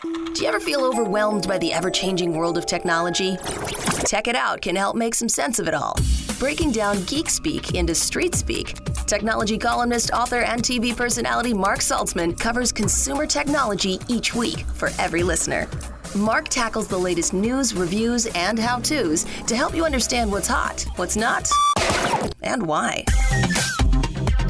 Do you ever feel overwhelmed by the ever-changing world of technology? Tech It Out can help make some sense of it all. Breaking down geek speak into street speak, technology columnist, author, and TV personality Mark Saltzman covers consumer technology each week for every listener. Mark tackles the latest news, reviews, and how-tos to help you understand what's hot, what's not, and why.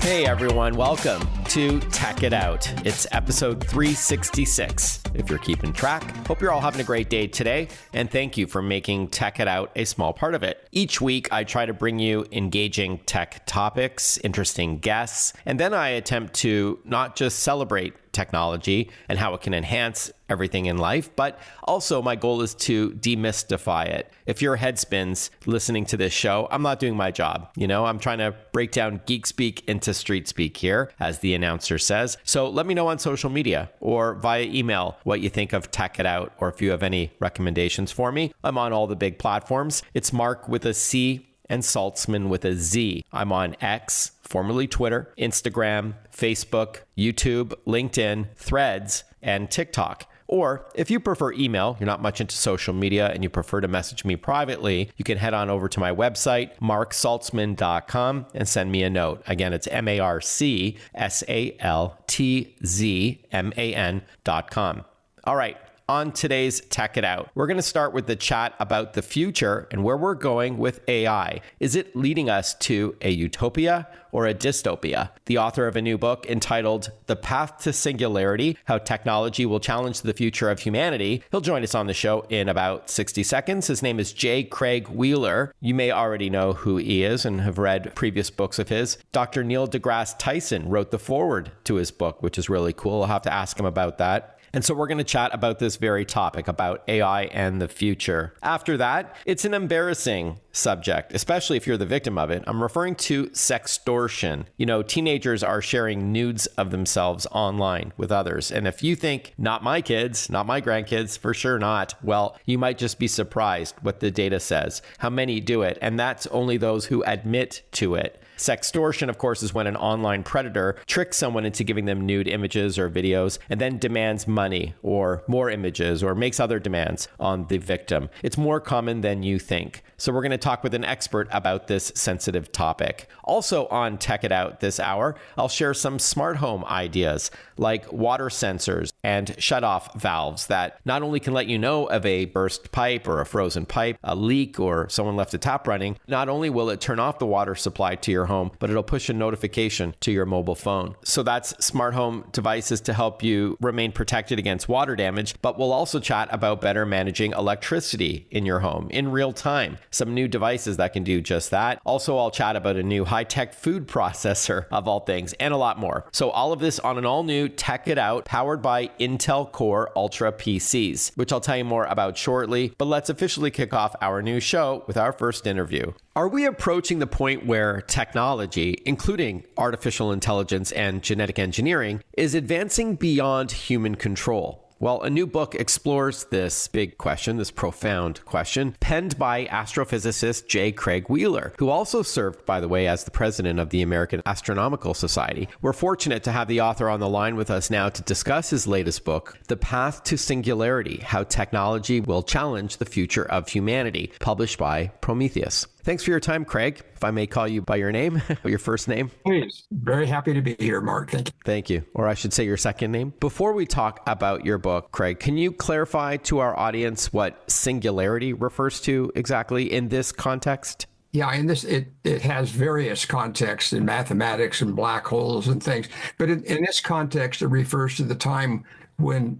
Hey everyone, welcome to Tech It Out. It's episode 366. If you're keeping track, hope you're all having a great day today, and thank you for making Tech It Out a small part of it. Each week, I try to bring you engaging tech topics, interesting guests, and then I attempt to not just celebrate technology and how it can enhance everything in life, but also my goal is to demystify it. If your head spins listening to this show, I'm not doing my job. I'm trying to break down geek speak into street speak here, as the announcer says. So let me know on social media or via email what you think of Tech It Out, or if you have any recommendations for me. I'm on all the big platforms. It's Mark with a C and Saltzman with a Z. I'm on X, formerly Twitter, Instagram, Facebook, YouTube, LinkedIn, Threads, and TikTok. Or if you prefer email, you're not much into social media and you prefer to message me privately, you can head on over to my website, marksaltzman.com, and send me a note. Again, it's marksaltzman.com. All right. On today's Tech It Out, we're going to start with the chat about the future and where we're going with AI. Is it leading us to a utopia or a dystopia? The author of a new book entitled The Path to Singularity, How Technology Will Challenge the Future of Humanity. He'll join us on the show in about 60 seconds. His name is J. Craig Wheeler. You may already know who he is and have read previous books of his. Dr. Neil deGrasse Tyson wrote the foreword to his book, which is really cool. I'll have to ask him about that. And so we're going to chat about this very topic, about AI and the future. After that, it's an embarrassing subject, especially if you're the victim of it. I'm referring to sextortion. Teenagers are sharing nudes of themselves online with others. And if you think, not my kids, not my grandkids, for sure not, well, you might just be surprised what the data says, how many do it. And that's only those who admit to it. Sextortion, of course, is when an online predator tricks someone into giving them nude images or videos and then demands money or more images or makes other demands on the victim. It's more common than you think. So we're going to talk with an expert about this sensitive topic. Also on Tech It Out this hour, I'll share some smart home ideas like water sensors and shut-off valves that not only can let you know of a burst pipe or a frozen pipe, a leak, or someone left a tap running. Not only will it turn off the water supply to your home, but it'll push a notification to your mobile phone. So that's smart home devices to help you remain protected against water damage, but we'll also chat about better managing electricity in your home in real time. Some new devices that can do just that. Also, I'll chat about a new high-tech food processor of all things and a lot more. So all of this on an all-new Tech It Out powered by Intel Core Ultra PCs, which I'll tell you more about shortly. But let's officially kick off our new show with our first interview. Are we approaching the point where technology, including artificial intelligence and genetic engineering, is advancing beyond human control? Well, a new book explores this big question, this profound question, penned by astrophysicist J. Craig Wheeler, who also served, by the way, as the president of the American Astronomical Society. We're fortunate to have the author on the line with us now to discuss his latest book, The Path to Singularity, How Technology Will Challenge the Future of Humanity, published by Prometheus. Thanks for your time, Craig. If I may call you by your name, your first name. Please. Very happy to be here, Mark. Thank you. Thank you. Or I should say your second name. Before we talk about your book, Craig, can you clarify to our audience what singularity refers to exactly in this context? Yeah, in this, it has various contexts in mathematics and black holes and things. But in this context, it refers to the time when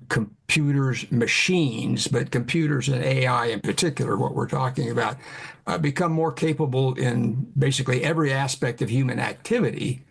machines, but computers and AI in particular, what we're talking about, become more capable in basically every aspect of human activity.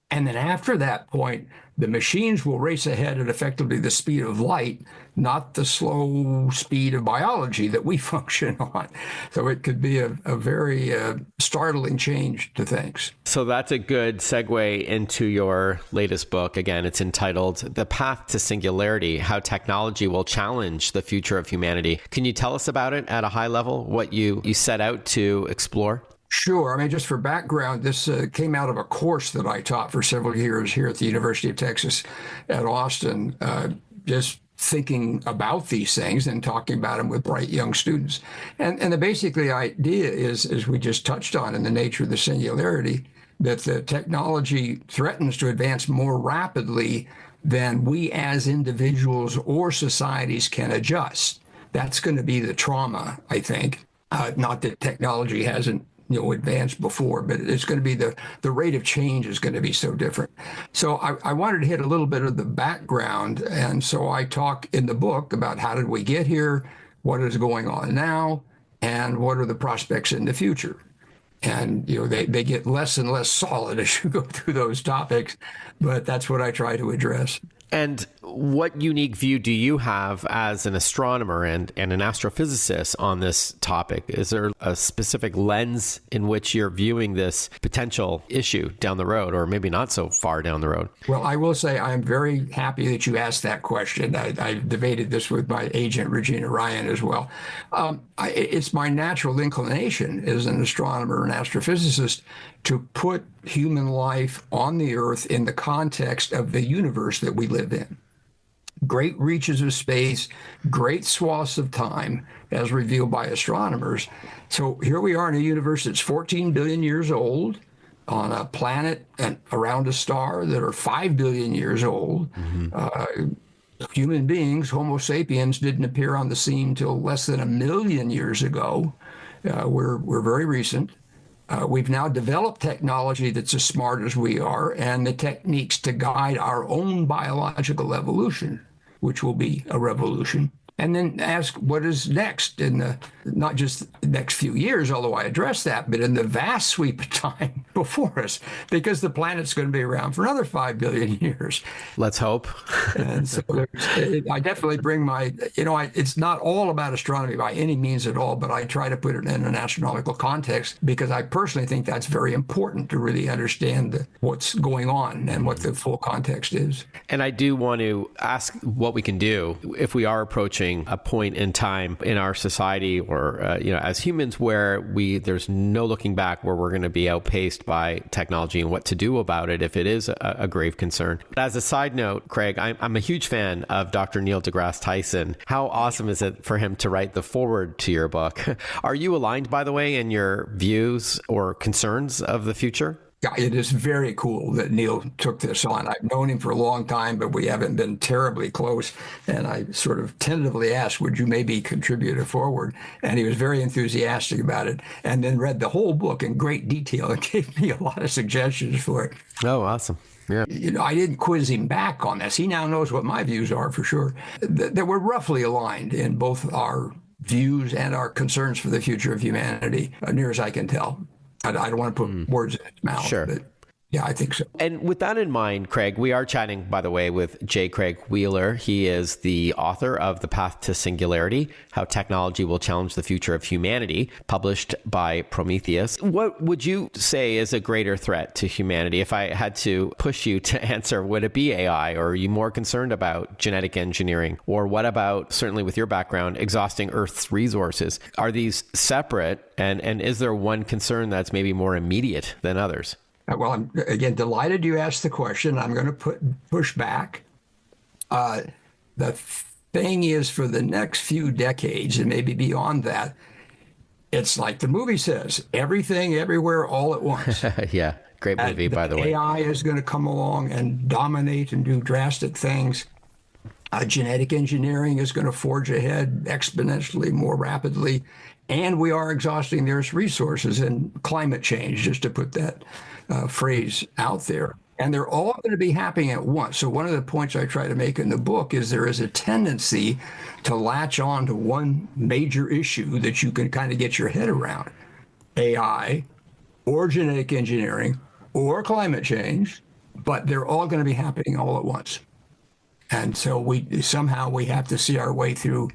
And then after that point, the machines will race ahead at effectively the speed of light, not the slow speed of biology that we function on. So it could be a very startling change to things. So that's a good segue into your latest book. Again, it's entitled The Path to Singularity, How Technology Will Challenge the Future of Humanity. Can you tell us about it at a high level, what you set out to explore? Sure. I mean, just for background, this came out of a course that I taught for several years here at the University of Texas at Austin, just thinking about these things and talking about them with bright young students. And the basically idea is, as we just touched on in the nature of the singularity, that the technology threatens to advance more rapidly than we as individuals or societies can adjust. That's going to be the trauma, I think. Not that technology hasn't advanced before, but it's going to be the rate of change is going to be so different. So I wanted to hit a little bit of the background. And so I talk in the book about how did we get here, what is going on now, and what are the prospects in the future. And they get less and less solid as you go through those topics, but that's what I try to address. And what unique view do you have as an astronomer and an astrophysicist on this topic? Is there a specific lens in which you're viewing this potential issue down the road, or maybe not so far down the road? Well, I will say I'm very happy that you asked that question. I debated this with my agent, Regina Ryan, as well. It's my natural inclination as an astronomer and astrophysicist to put human life on the Earth in the context of the universe that we live in. Great reaches of space, great swaths of time, as revealed by astronomers. So here we are in a universe that's 14 billion years old, on a planet and around a star that are 5 billion years old. Mm-hmm. Human beings, Homo sapiens, didn't appear on the scene until less than 1 million years ago. We're very recent. We've now developed technology that's as smart as we are, and the techniques to guide our own biological evolution, which will be a revolution. And then ask what is next in the, not just the next few years, although I address that, but in the vast sweep of time before us, because the planet's going to be around for another 5 billion years. Let's hope. And so I definitely bring my, it's not all about astronomy by any means at all, but I try to put it in an astronomical context because I personally think that's very important to really understand what's going on and what the full context is. And I do want to ask what we can do if we are approaching a point in time in our society or, as humans where there's no looking back, where we're going to be outpaced by technology and what to do about it if it is a grave concern. But as a side note, Craig, I'm a huge fan of Dr. Neil deGrasse Tyson. How awesome is it for him to write the foreword to your book? Are you aligned, by the way, in your views or concerns of the future? Yeah, it is very cool that Neil took this on. I've known him for a long time, but we haven't been terribly close. And I sort of tentatively asked, would you maybe contribute a foreword? And he was very enthusiastic about it, and then read the whole book in great detail and gave me a lot of suggestions for it. Oh, awesome. Yeah. I didn't quiz him back on this. He now knows what my views are for sure. That we're roughly aligned in both our views and our concerns for the future of humanity, near as I can tell. I don't want to put words in his mouth, sure. But yeah, I think so. And with that in mind, Craig, we are chatting, by the way, with J. Craig Wheeler. He is the author of The Path to Singularity, How Technology Will Challenge the Future of Humanity, published by Prometheus. What would you say is a greater threat to humanity? If I had to push you to answer, would it be AI, or are you more concerned about genetic engineering? Or what about, certainly with your background, exhausting Earth's resources? Are these separate? And is there one concern that's maybe more immediate than others? Well, I'm, again, delighted you asked the question. I'm going to push back. The thing is, for the next few decades, and maybe beyond that, it's like the movie says, everything, everywhere, all at once. Yeah, great movie, by the way. AI is going to come along and dominate and do drastic things. Genetic engineering is going to forge ahead exponentially more rapidly. And we are exhausting the Earth's resources, and climate change, just to put that phrase out there. And they're all going to be happening at once. So one of the points I try to make in the book is there is a tendency to latch on to one major issue that you can kind of get your head around. AI or genetic engineering or climate change, but they're all going to be happening all at once. And so we have to see our way through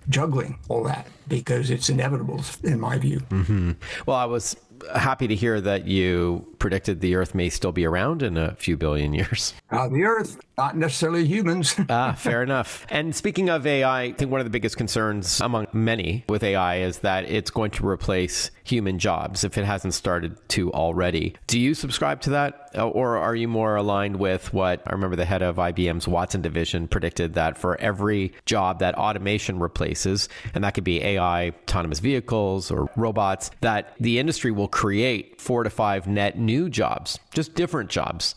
juggling all that, because it's inevitable in my view. Mm-hmm. Well, I was happy to hear that you predicted the Earth may still be around in a few billion years. The Earth, not necessarily humans. Fair enough. And speaking of AI, I think one of the biggest concerns among many with AI is that it's going to replace human jobs if it hasn't started to already. Do you subscribe to that? Or are you more aligned with what I remember the head of IBM's Watson division predicted, that for every job that automation replaces, and that could be AI, autonomous vehicles or robots, that the industry will create 4 to 5 net new jobs, just different jobs?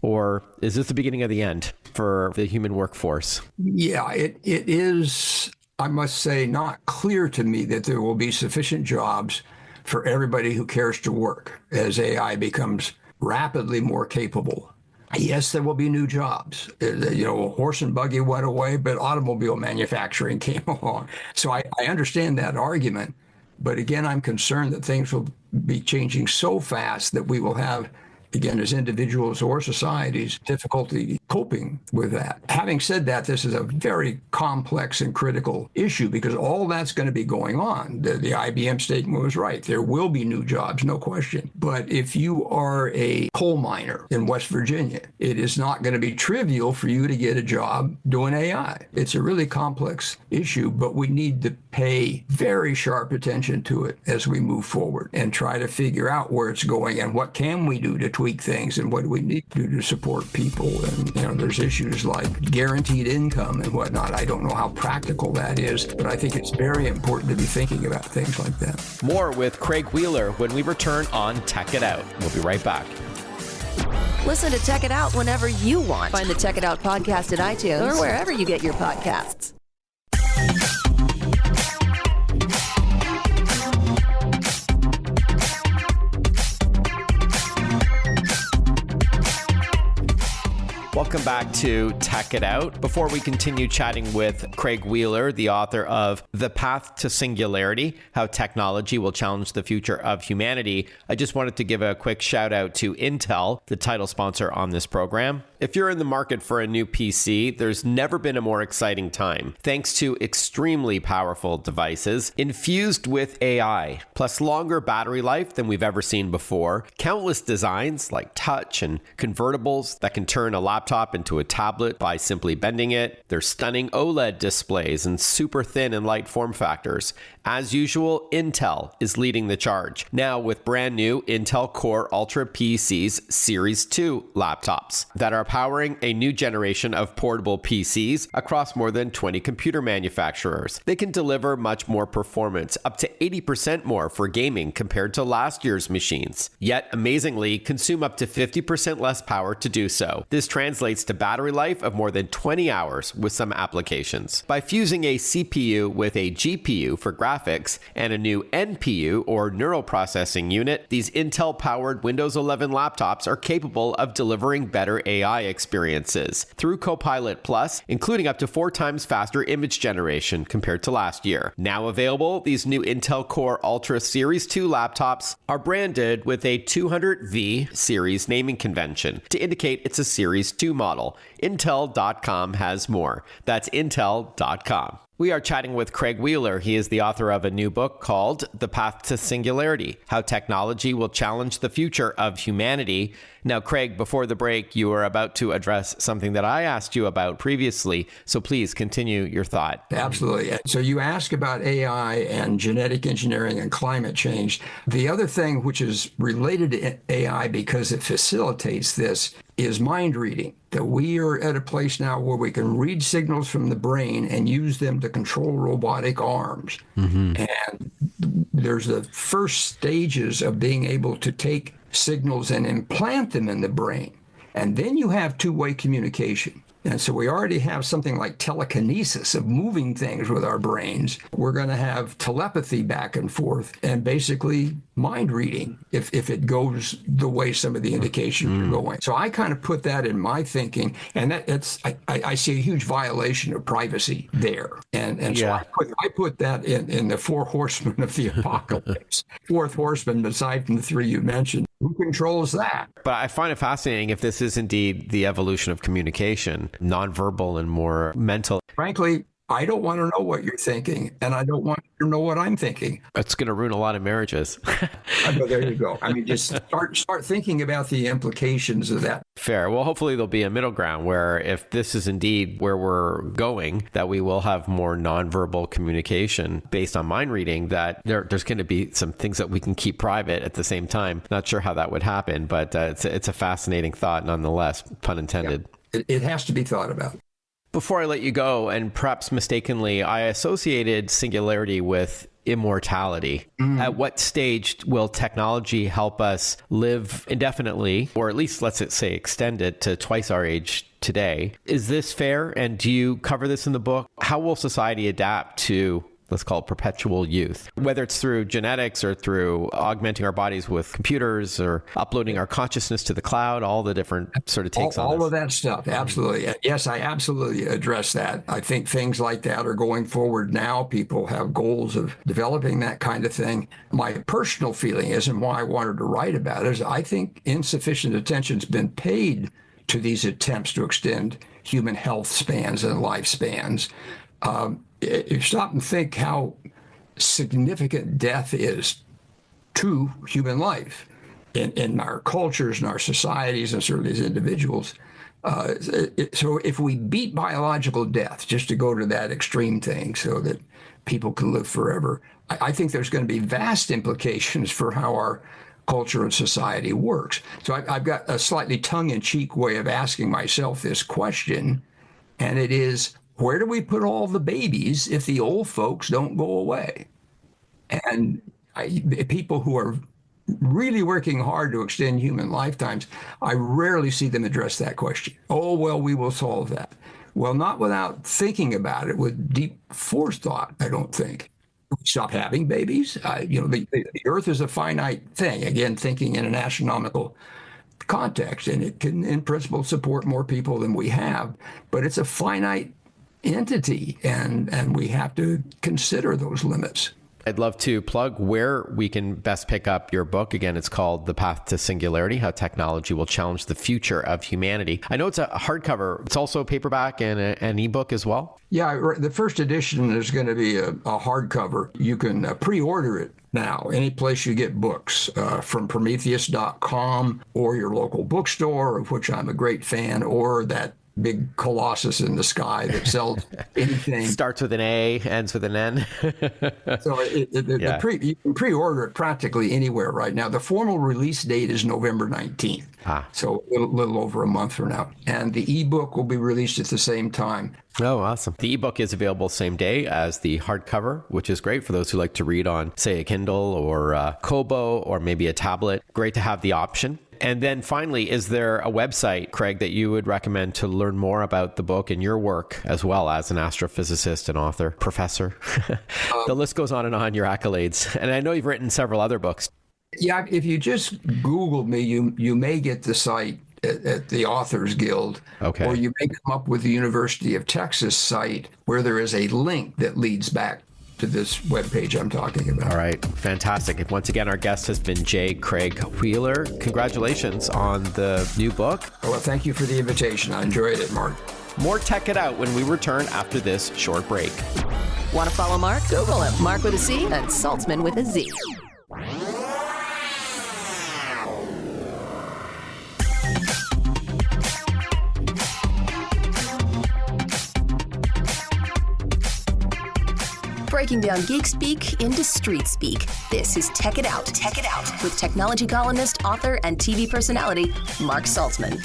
Or is this the beginning of the end for the human workforce? Yeah, it is, I must say, not clear to me that there will be sufficient jobs for everybody who cares to work as AI becomes rapidly more capable. Yes, there will be new jobs. Horse and buggy went away, but automobile manufacturing came along. So I understand that argument. But again, I'm concerned that things will be changing so fast that we will have, again, as individuals or societies, difficulty coping with that. Having said that, this is a very complex and critical issue because all that's going to be going on. The IBM statement was right. There will be new jobs, no question. But if you are a coal miner in West Virginia, it is not going to be trivial for you to get a job doing AI. It's a really complex issue, but we need to pay very sharp attention to it as we move forward and try to figure out where it's going and what can we do to tweak things and what do we need to do to support people. And there's issues like guaranteed income and whatnot. I don't know how practical that is, but I think it's very important to be thinking about things like that. More with Craig Wheeler when we return on Tech It Out. We'll be right back. Listen to Tech It Out whenever you want. Find the Tech It Out podcast at iTunes or wherever you get your podcasts. Welcome back to Tech It Out. Before we continue chatting with Craig Wheeler, the author of The Path to Singularity, How Technology Will Challenge the Future of Humanity, I just wanted to give a quick shout out to Intel, the title sponsor on this program. If you're in the market for a new PC, there's never been a more exciting time. Thanks to extremely powerful devices infused with AI, plus longer battery life than we've ever seen before, countless designs like touch and convertibles that can turn a laptop into a tablet by simply bending it. There's stunning OLED displays and super thin and light form factors. As usual, Intel is leading the charge, now with brand new Intel Core Ultra PCs Series 2 laptops that are powering a new generation of portable PCs across more than 20 computer manufacturers. They can deliver much more performance, up to 80% more for gaming compared to last year's machines. Yet, amazingly, consume up to 50% less power to do so. This translates to battery life of more than 20 hours with some applications. By fusing a CPU with a GPU for graphics and a new NPU or neural processing unit, these Intel-powered Windows 11 laptops are capable of delivering better AI experiences through Copilot Plus, including up to 4 times faster image generation compared to last year. Now available, these new Intel Core Ultra Series 2 laptops are branded with a 200V series naming convention to indicate it's a Series 2 model. Intel.com has more. That's Intel.com. We are chatting with Craig Wheeler. He is the author of a new book called The Path to Singularity, How Technology Will Challenge the Future of Humanity. Now, Craig, before the break, you were about to address something that I asked you about previously, so please continue your thought. Absolutely. So you ask about AI and genetic engineering and climate change. The other thing which is related to AI because it facilitates this is mind reading. That we are at a place now where we can read signals from the brain and use them to control robotic arms. And there's the first stages of being able to take signals and implant them in the brain. And then you have two-way communication. And so we already have something like telekinesis of moving things with our brains. We're going to have telepathy back and forth and basically mind reading if it goes the way some of the indications are going. So I kind of put that in my thinking, and I see a huge violation of privacy there. And so I put that in the 4 horsemen of the apocalypse. 4th horseman, aside from the 3 you mentioned. Who controls that? But I find it fascinating if this is indeed the evolution of communication, nonverbal and more mental. Frankly, I don't want to know what you're thinking, and I don't want you to know what I'm thinking. It's going to ruin a lot of marriages. But there you go. I mean, just start thinking about the implications of that. Fair. Well, hopefully there'll be a middle ground where if this is indeed where we're going, that we will have more nonverbal communication based on mind reading, that there's going to be some things that we can keep private at the same time. Not sure how that would happen, but it's a fascinating thought nonetheless, pun intended. Yeah. It has to be thought about. Before I let you go, and perhaps mistakenly, I associated singularity with immortality. At what stage will technology help us live indefinitely, or at least let's say extend it to twice our age today? Is this fair? And do you cover this in the book? How will society adapt to, let's call it, perpetual youth, whether it's through genetics or through augmenting our bodies with computers or uploading our consciousness to the cloud, all the different sort of takes on this. All of that stuff. Absolutely. Yes, I absolutely address that. I think things like that are going forward now. People have goals of developing that kind of thing. My personal feeling is, and why I wanted to write about it, is I think insufficient attention's been paid to these attempts to extend human health spans and lifespans. If you stop and think how significant death is to human life in our cultures and our societies and certainly as individuals. So if we beat biological death, just to go to that extreme thing so that people can live forever, I think there's going to be vast implications for how our culture and society works. So I've got a slightly tongue-in-cheek way of asking myself this question, and it is, where do we put all the babies if the old folks don't go away? And people who are really working hard to extend human lifetimes, I rarely see them address that question. Oh, well, we will solve that. Well, not without thinking about it with deep forethought, I don't think. Stop having babies. The Earth is a finite thing. Again, thinking in an astronomical context, and it can, in principle, support more people than we have, but it's a finite entity, and we have to consider those limits. I'd love to plug where we can best pick up your book. Again, it's called The Path to Singularity, How Technology Will Challenge the Future of Humanity. I know it's a hardcover. It's also a paperback and an ebook as well. Yeah, the first edition is going to be a hardcover. You can pre-order it now, any place you get books, from Prometheus.com or your local bookstore, of which I'm a great fan, or that big colossus in the sky that sells anything. Starts with an A, ends with an N. So you can pre-order it practically anywhere right now. The formal release date is November 19th. So a little over a month from now. And the ebook will be released at the same time. Oh, awesome. The ebook is available same day as the hardcover, which is great for those who like to read on, say, a Kindle or Kobo or maybe a tablet. Great to have the option. And then finally, is there a website, Craig, that you would recommend to learn more about the book and your work as well as an astrophysicist and author, professor? The list goes on, your accolades. And I know you've written several other books. Yeah, if you just Google me, you may get the site at the Authors Guild. Okay. Or you may come up with the University of Texas site where there is a link that leads back to this webpage I'm talking about. All right. Fantastic. Once again, our guest has been J. Craig Wheeler. Congratulations on the new book. Well, thank you for the invitation. I enjoyed it, Mark. More Tech It Out when we return after this short break. Want to follow Mark? Google him. Mark with a C and Saltzman with a Z. Breaking down geek speak into street speak. This is Tech It Out. Tech It Out with technology columnist, author, and TV personality Mark Saltzman.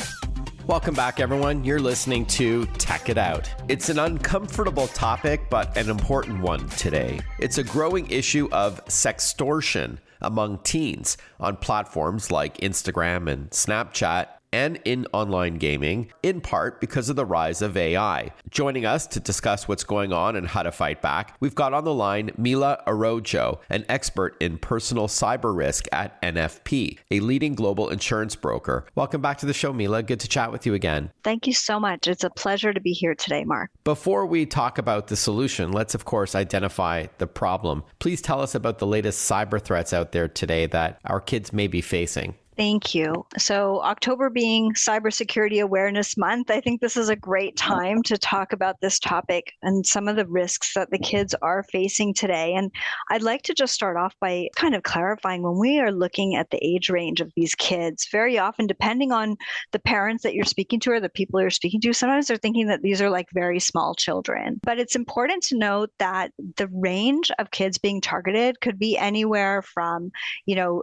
Welcome back, everyone. You're listening to Tech It Out. It's an uncomfortable topic, but an important one today. It's a growing issue of sextortion among teens on platforms like Instagram and Snapchat, and in online gaming, in part because of the rise of AI. Joining us to discuss what's going on and how to fight back, we've got on the line Mila Araujo, an expert in personal cyber risk at NFP, a leading global insurance broker. Welcome back to the show, Mila. Good to chat with you again. Thank you so much. It's a pleasure to be here today, Mark. Before we talk about the solution, let's of course identify the problem. Please tell us about the latest cyber threats out there today that our kids may be facing. Thank you. So, October being Cybersecurity Awareness Month, I think this is a great time to talk about this topic and some of the risks that the kids are facing today. And I'd like to just start off by kind of clarifying when we are looking at the age range of these kids, very often, depending on the parents that you're speaking to or the people you're speaking to, sometimes they're thinking that these are like very small children. But it's important to note that the range of kids being targeted could be anywhere from,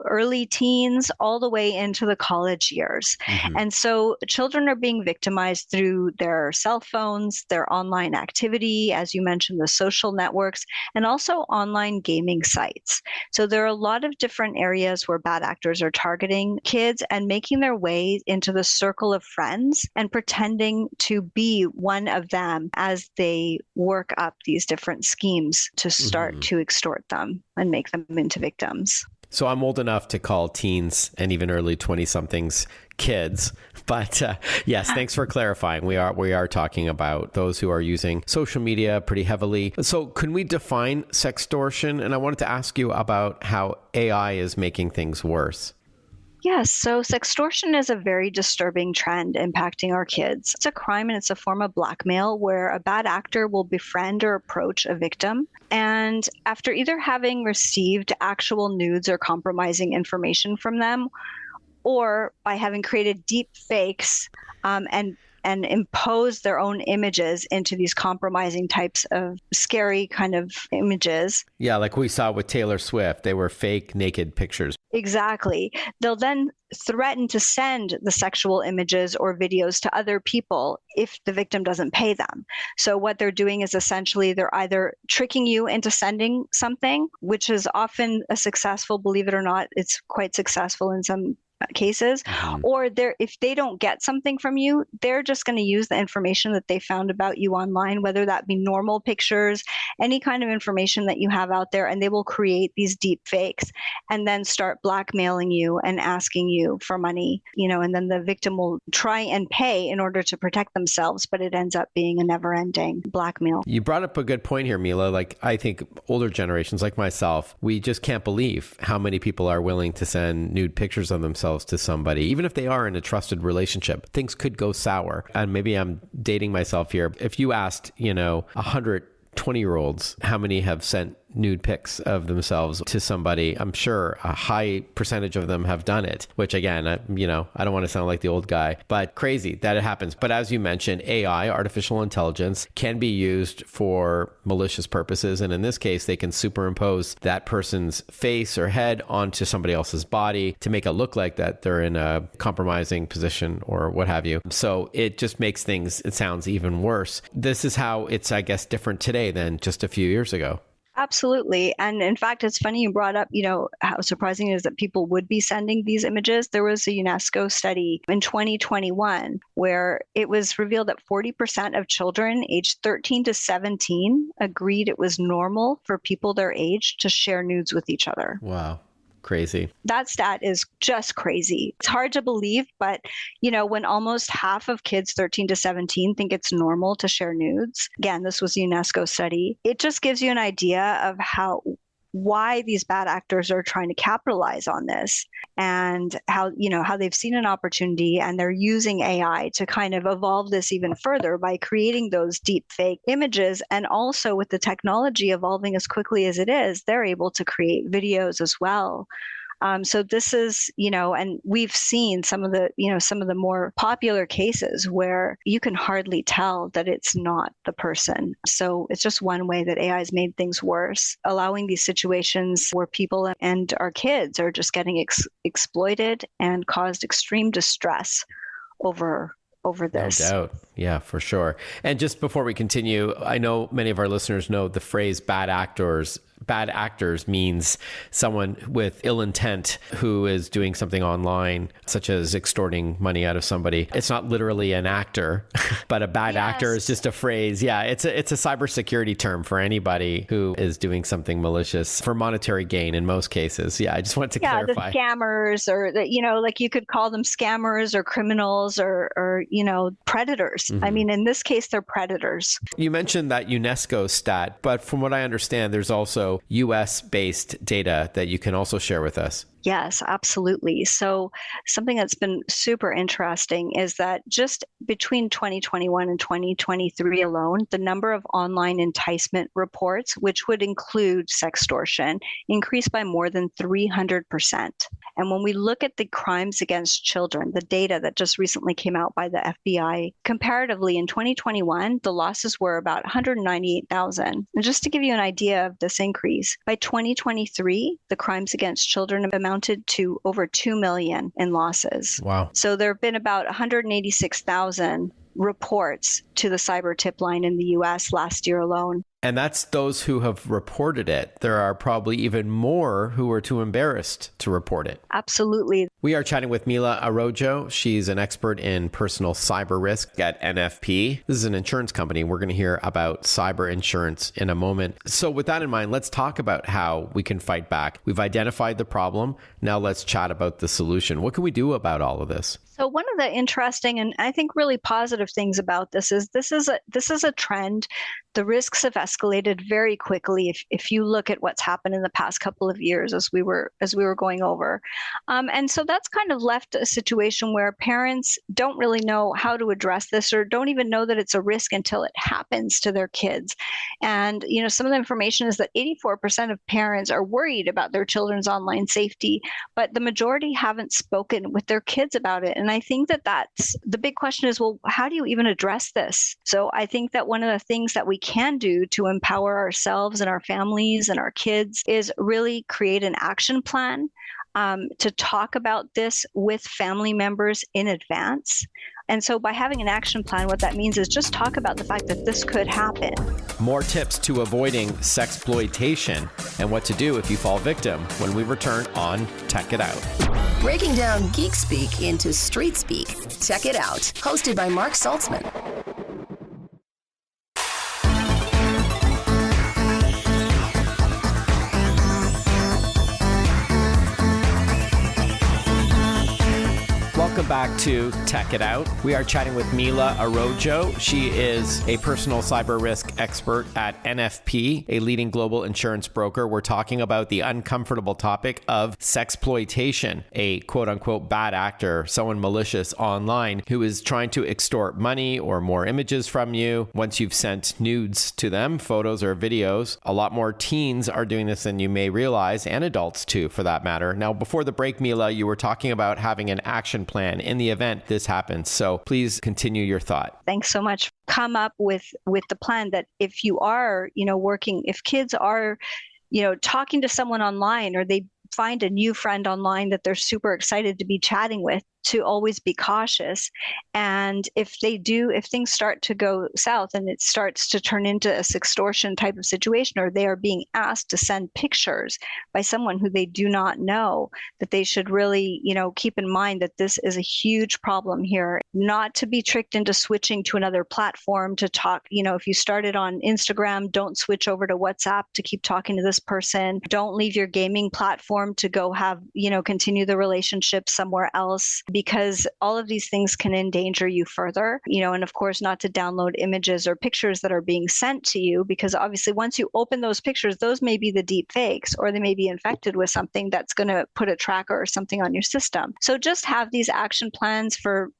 early teens all the way into the college years. And so children are being victimized through their cell phones, their online activity, as you mentioned, the social networks, and also online gaming sites. So there are a lot of different areas where bad actors are targeting kids and making their way into the circle of friends and pretending to be one of them as they work up these different schemes to start to extort them and make them into victims. So I'm old enough to call teens and even early 20-somethings kids. But yes, thanks for clarifying. We are talking about those who are using social media pretty heavily. So can we define sextortion? And I wanted to ask you about how AI is making things worse. Yes, so sextortion is a very disturbing trend impacting our kids. It's a crime and it's a form of blackmail where a bad actor will befriend or approach a victim. And after either having received actual nudes or compromising information from them, or by having created deep fakes and impose their own images into these compromising types of scary kind of images. Yeah, like we saw with Taylor Swift, they were fake naked pictures. Exactly. They'll then threaten to send the sexual images or videos to other people if the victim doesn't pay them. So what they're doing is essentially they're either tricking you into sending something, which is often a successful, believe it or not, it's quite successful in some cases, or if they don't get something from you, they're just going to use the information that they found about you online, whether that be normal pictures, any kind of information that you have out there, and they will create these deep fakes and then start blackmailing you and asking you for money, and then the victim will try and pay in order to protect themselves, but it ends up being a never-ending blackmail. You brought up a good point here, Mila. Like, I think older generations like myself, we just can't believe how many people are willing to send nude pictures of themselves to somebody, even if they are in a trusted relationship. Things could go sour. And maybe I'm dating myself here. If you asked, 100 20-year-olds how many have sent nude pics of themselves to somebody, I'm sure a high percentage of them have done it, which again, I don't want to sound like the old guy, but crazy that it happens. But as you mentioned, AI, artificial intelligence, can be used for malicious purposes. And in this case, they can superimpose that person's face or head onto somebody else's body to make it look like that they're in a compromising position or what have you. So it just makes things, it sounds even worse. This is how it's, I guess, different today than just a few years ago. Absolutely. And in fact, it's funny you brought up, how surprising it is that people would be sending these images. There was a UNESCO study in 2021 where it was revealed that 40% of children aged 13 to 17 agreed it was normal for people their age to share nudes with each other. Wow. Crazy. That stat is just crazy. It's hard to believe, but when almost half of kids 13 to 17 think it's normal to share nudes, again, this was a UNESCO study, it just gives you an idea of why these bad actors are trying to capitalize on this and how they've seen an opportunity and they're using AI to kind of evolve this even further by creating those deep fake images. And also with the technology evolving as quickly as it is, they're able to create videos as well. So this is, and we've seen some of the more popular cases where you can hardly tell that it's not the person. So it's just one way that AI has made things worse, allowing these situations where people and our kids are just getting exploited and caused extreme distress over this. No doubt. Yeah, for sure. And just before we continue, I know many of our listeners know the phrase bad actors. Bad actors means someone with ill intent who is doing something online, such as extorting money out of somebody. It's not literally an actor, but a bad actor is just a phrase. Yeah, it's a cybersecurity term for anybody who is doing something malicious for monetary gain in most cases. Yeah, I just want to clarify. The scammers, or like you could call them scammers or criminals or predators. Mm-hmm. I mean, in this case, they're predators. You mentioned that UNESCO stat, but from what I understand, there's also also US-based data that you can also share with us. Yes, absolutely. So something that's been super interesting is that just between 2021 and 2023 alone, the number of online enticement reports, which would include sextortion, increased by more than 300%. And when we look at the crimes against children, the data that just recently came out by the FBI, comparatively in 2021, the losses were about 198,000. And just to give you an idea of this increase, by 2023, the crimes against children amounted to over 2 million in losses. Wow. So there have been about 186,000 reports to the cyber tip line in the US last year alone. And that's those who have reported it. There are probably even more who are too embarrassed to report it. Absolutely. We are chatting with Mila Araujo. She's an expert in personal cyber risk at NFP. This is an insurance company. We're going to hear about cyber insurance in a moment. So with that in mind, let's talk about how we can fight back. We've identified the problem. Now let's chat about the solution. What can we do about all of this? So one of the interesting and I think really positive things about this is a trend. The risks have escalated very quickly if you look at what's happened in the past couple of years as we were going over. And so that's kind of left a situation where parents don't really know how to address this or don't even know that it's a risk until it happens to their kids. And some of the information is that 84% of parents are worried about their children's online safety, but the majority haven't spoken with their kids about it. And I think that that's the big question is, well, how do you even address this? So I think that one of the things that we can do to empower ourselves and our families and our kids is really create an action plan to talk about this with family members in advance. And so by having an action plan, what that means is just talk about the fact that this could happen. More tips to avoiding sexploitation and what to do if you fall victim when we return on Tech It Out. Breaking down geek speak into street speak. Tech It Out, hosted by Mark Saltzman. Welcome back to Tech It Out. We are chatting with Mila Araujo. She is a personal cyber risk expert at NFP, a leading global insurance broker. We're talking about the uncomfortable topic of sexploitation, a quote-unquote bad actor, someone malicious online who is trying to extort money or more images from you. Once you've sent nudes to them, photos or videos, a lot more teens are doing this than you may realize, and adults too, for that matter. Now, before the break, Mila, you were talking about having an action plan in the event this happens. So please continue your thought. Thanks so much. Come up with the plan that if you are, working, if kids are, talking to someone online or they find a new friend online that they're super excited to be chatting with, to always be cautious. And if things start to go south and it starts to turn into a sextortion type of situation, or they are being asked to send pictures by someone who they do not know, that they should really, keep in mind that this is a huge problem here. Not to be tricked into switching to another platform to talk. If you started on Instagram, don't switch over to WhatsApp to keep talking to this person. Don't leave your gaming platform to go have, continue the relationship somewhere else, because all of these things can endanger you further, and of course not to download images or pictures that are being sent to you, because obviously once you open those pictures, those may be the deep fakes, or they may be infected with something that's going to put a tracker or something on your system. So just have these action plans for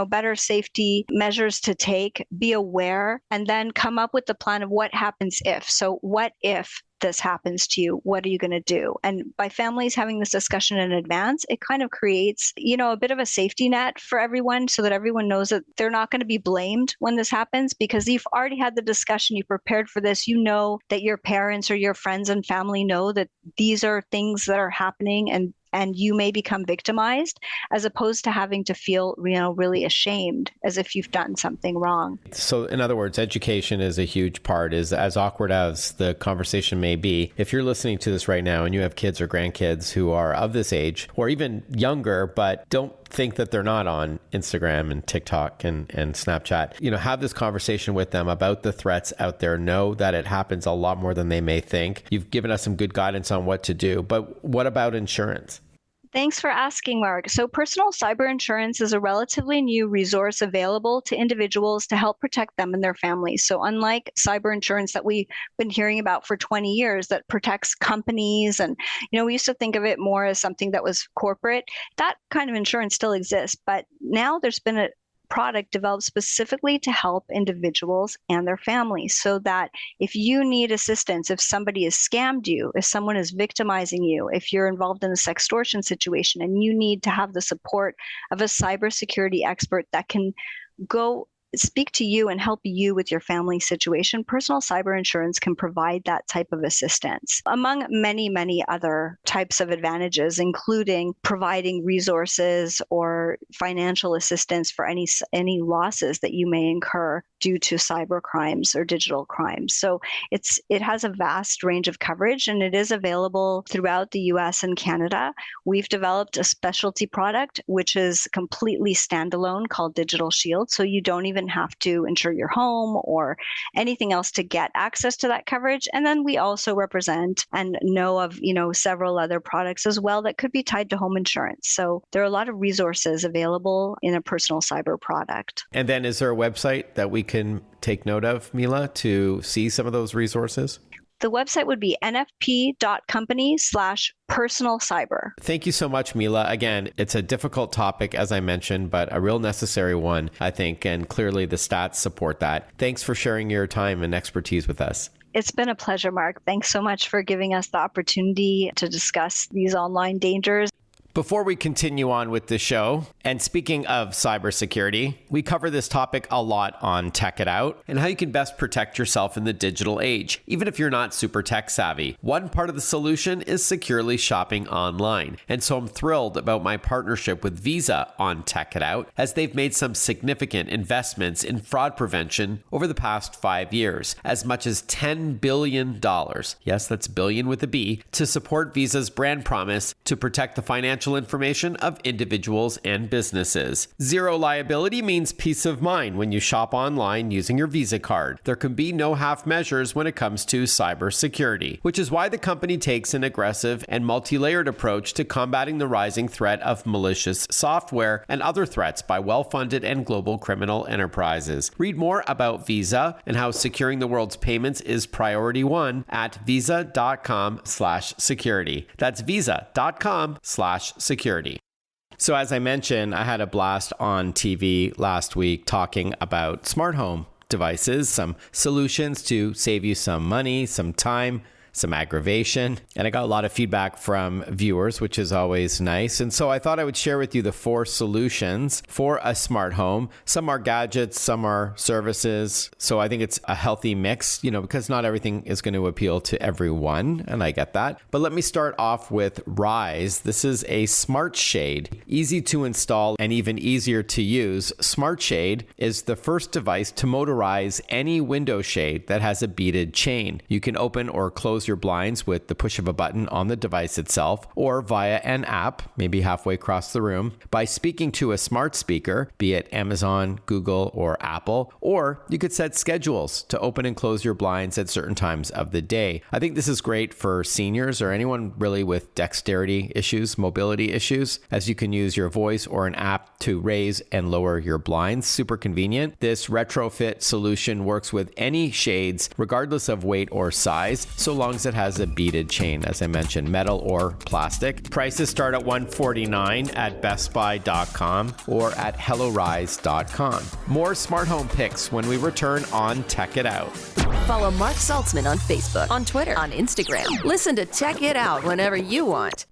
better safety measures to take, be aware, and then come up with the plan of what happens if. So what if this happens to you? What are you going to do? And by families having this discussion in advance, it kind of creates, a bit of a safety net for everyone so that everyone knows that they're not going to be blamed when this happens, because you've already had the discussion, you prepared for this, that your parents or your friends and family know that these are things that are happening and you may become victimized, as opposed to having to feel, really ashamed as if you've done something wrong. So in other words, education is a huge part. Is as awkward as the conversation may be, if you're listening to this right now and you have kids or grandkids who are of this age or even younger, but don't think that they're not on Instagram and TikTok and Snapchat, have this conversation with them about the threats out there. Know that it happens a lot more than they may think. You've given us some good guidance on what to do, but what about insurance? Thanks for asking, Mark. So personal cyber insurance is a relatively new resource available to individuals to help protect them and their families. So unlike cyber insurance that we've been hearing about for 20 years that protects companies, and we used to think of it more as something that was corporate, that kind of insurance still exists. But now there's been a product developed specifically to help individuals and their families, so that if you need assistance, if somebody has scammed you, if someone is victimizing you, if you're involved in a sextortion situation and you need to have the support of a cybersecurity expert that can go speak to you and help you with your family situation, personal cyber insurance can provide that type of assistance, among many, many other types of advantages, including providing resources or financial assistance for any losses that you may incur due to cyber crimes or digital crimes. So it has a vast range of coverage, and it is available throughout the US and Canada. We've developed a specialty product which is completely standalone called Digital Shield, so you don't even have to insure your home or anything else to get access to that coverage. And then we also represent and know of, several other products as well that could be tied to home insurance. So there are a lot of resources available in a personal cyber product. And then is there a website that we can take note of, Mila, to see some of those resources? The website would be nfp.company/personal cyber. Thank you so much, Mila. Again, it's a difficult topic, as I mentioned, but a real necessary one, I think, and clearly the stats support that. Thanks for sharing your time and expertise with us. It's been a pleasure, Mark. Thanks so much for giving us the opportunity to discuss these online dangers. Before we continue on with the show, and speaking of cybersecurity, we cover this topic a lot on Tech It Out and how you can best protect yourself in the digital age, even if you're not super tech savvy. One part of the solution is securely shopping online. And so I'm thrilled about my partnership with Visa on Tech It Out, as they've made some significant investments in fraud prevention over the past 5 years, as much as $10 billion. Yes, that's billion with a B, to support Visa's brand promise to protect the financial information of individuals and businesses. Zero liability means peace of mind when you shop online using your Visa card. There can be no half measures when it comes to cybersecurity, which is why the company takes an aggressive and multi-layered approach to combating the rising threat of malicious software and other threats by well-funded and global criminal enterprises. Read more about Visa and how securing the world's payments is priority one at visa.com/security. That's visa.com/security. So as I mentioned, I had a blast on TV last week talking about smart home devices, some solutions to save you some money, some time, some aggravation. And I got a lot of feedback from viewers, which is always nice. And so I thought I would share with you the 4 solutions for a smart home. Some are gadgets, some are services. So I think it's a healthy mix, because not everything is going to appeal to everyone. And I get that. But let me start off with Rise. This is a smart shade, easy to install and even easier to use. Smart Shade is the first device to motorize any window shade that has a beaded chain. You can open or close your blinds with the push of a button on the device itself, or via an app, maybe halfway across the room, by speaking to a smart speaker, be it Amazon, Google, or Apple, or you could set schedules to open and close your blinds at certain times of the day. I think this is great for seniors or anyone really with dexterity issues, mobility issues, as you can use your voice or an app to raise and lower your blinds. Super convenient. This retrofit solution works with any shades, regardless of weight or size, so long as it has a beaded chain, as I mentioned, metal or plastic. Prices start at $149 at bestbuy.com or at hellorise.com. More smart home picks when we return on Tech It Out. Follow Mark Saltzman on Facebook, on Twitter, on Instagram. Listen to Tech It Out whenever you want.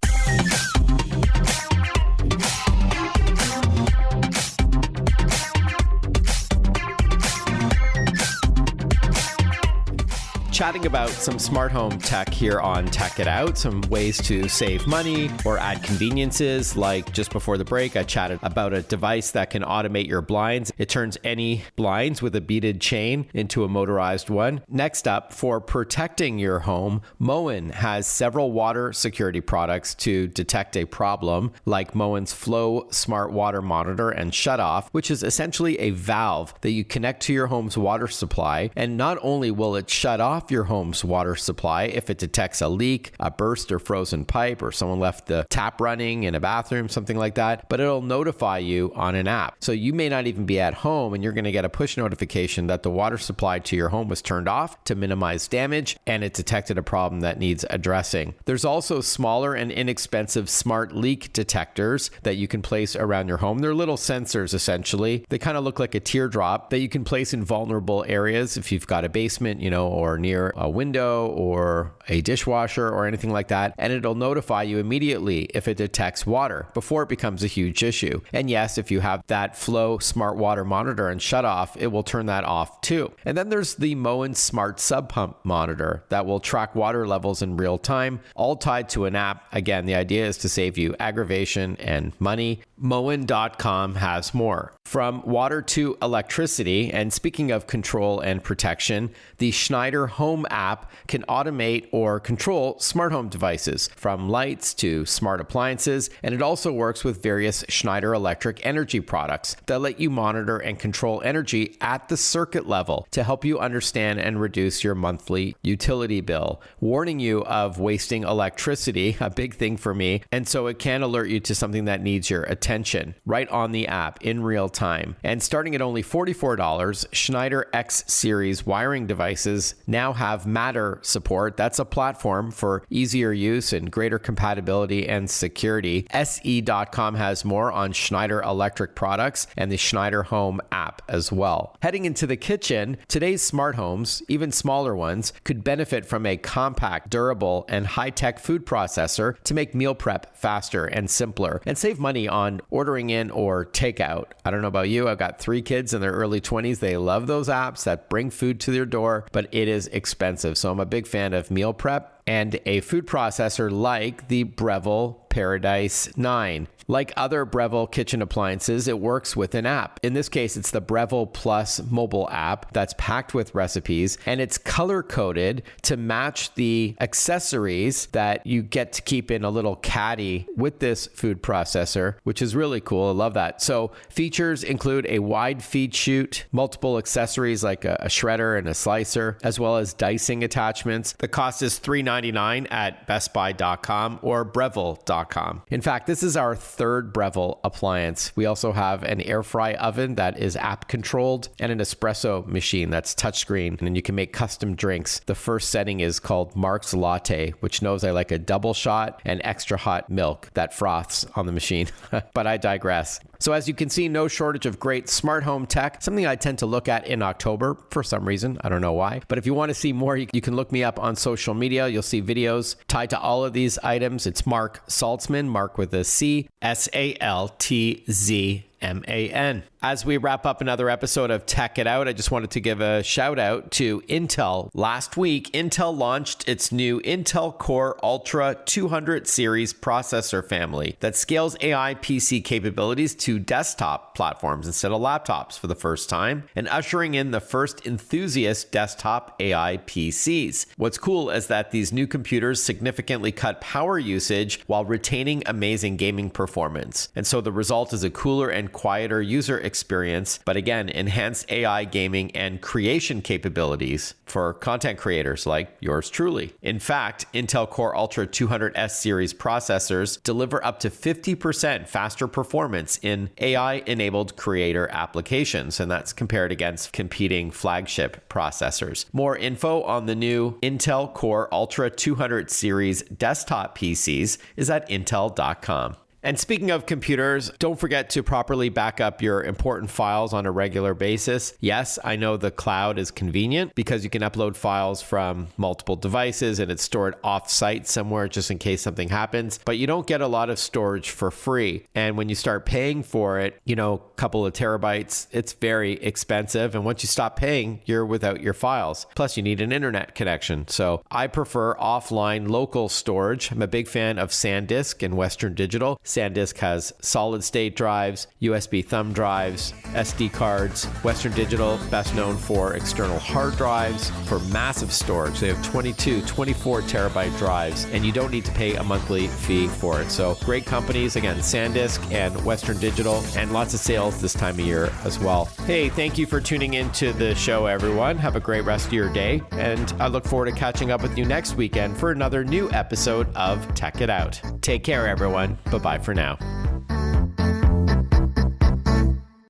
Chatting about some smart home tech here on Tech It Out, some ways to save money or add conveniences. Like just before the break, I chatted about a device that can automate your blinds. It turns any blinds with a beaded chain into a motorized one. Next up, for protecting your home, Moen has several water security products to detect a problem, like Moen's Flow Smart Water Monitor and Shutoff, which is essentially a valve that you connect to your home's water supply. And not only will it shut off your home's water supply if it detects a leak, a burst or frozen pipe, or someone left the tap running in a bathroom, something like that. But it'll notify you on an app. So you may not even be at home and you're going to get a push notification that the water supply to your home was turned off to minimize damage and it detected a problem that needs addressing. There's also smaller and inexpensive smart leak detectors that you can place around your home. They're little sensors essentially. They kind of look like a teardrop that you can place in vulnerable areas if you've got a basement, or near a window or a dishwasher or anything like that. And it'll notify you immediately if it detects water before it becomes a huge issue. And yes, if you have that Flow smart water monitor and shut off, it will turn that off too. And then there's the Moen Smart Sub Pump Monitor that will track water levels in real time, all tied to an app. Again, the idea is to save you aggravation and money. Moen.com has more. From water to electricity, and speaking of control and protection, the Schneider Home app can automate or control smart home devices, from lights to smart appliances, and it also works with various Schneider electric energy products that let you monitor and control energy at the circuit level to help you understand and reduce your monthly utility bill, warning you of wasting electricity, a big thing for me, and so it can alert you to something that needs your attention right on the app in real time. And starting at only $44, Schneider X Series wiring devices now have Matter support. That's a platform for easier use and greater compatibility and security. SE.com has more on Schneider electric products and the Schneider Home app as well. Heading into the kitchen, today's smart homes, even smaller ones, could benefit from a compact, durable, and high-tech food processor to make meal prep faster and simpler and save money on ordering in or takeout. I don't know about you, I've got 3 kids in their early 20s. They love those apps that bring food to their door, but it is expensive. So I'm a big fan of meal prep and a food processor like the Breville Paradise 9. Like other Breville kitchen appliances, it works with an app. In this case, it's the Breville Plus mobile app that's packed with recipes, and it's color-coded to match the accessories that you get to keep in a little caddy with this food processor, which is really cool. I love that. So features include a wide feed chute, multiple accessories like a shredder and a slicer, as well as dicing attachments. The cost is $399 at bestbuy.com or breville.com. In fact, this is our third Breville appliance. We also have an air fry oven that is app controlled and an espresso machine that's touchscreen, and you can make custom drinks. The first setting is called Mark's Latte, which knows I like a double shot and extra hot milk that froths on the machine. But I digress. So as you can see, no shortage of great smart home tech, something I tend to look at in October for some reason. I don't know why. But if you want to see more, you can look me up on social media. You'll see videos tied to all of these items. It's Mark Saltzman, Mark with a C, SALTZMAN. As we wrap up another episode of Tech It Out, I just wanted to give a shout out to Intel. Last week, Intel launched its new Intel Core Ultra 200 series processor family that scales AI PC capabilities to desktop platforms instead of laptops for the first time, and ushering in the first enthusiast desktop AI PCs. What's cool is that these new computers significantly cut power usage while retaining amazing gaming performance. And so the result is a cooler and quieter user experience, but again, enhanced AI gaming and creation capabilities for content creators like yours truly. In fact, Intel Core Ultra 200S series processors deliver up to 50% faster performance in AI-enabled creator applications, and that's compared against competing flagship processors. More info on the new Intel Core Ultra 200 series desktop PCs is at intel.com. And speaking of computers, don't forget to properly back up your important files on a regular basis. Yes, I know the cloud is convenient because you can upload files from multiple devices and it's stored off-site somewhere just in case something happens, but you don't get a lot of storage for free. And when you start paying for it, a couple of terabytes, it's very expensive. And once you stop paying, you're without your files. Plus, you need an internet connection. So I prefer offline local storage. I'm a big fan of SanDisk and Western Digital. SanDisk has solid state drives, USB thumb drives, SD cards. Western Digital, best known for external hard drives for massive storage. They have 22, 24 terabyte drives, and you don't need to pay a monthly fee for it. So great companies, again, SanDisk and Western Digital, and lots of sales this time of year as well. Hey, thank you for tuning into the show, everyone. Have a great rest of your day, and I look forward to catching up with you next weekend for another new episode of Tech It Out. Take care, everyone. Bye-bye for now.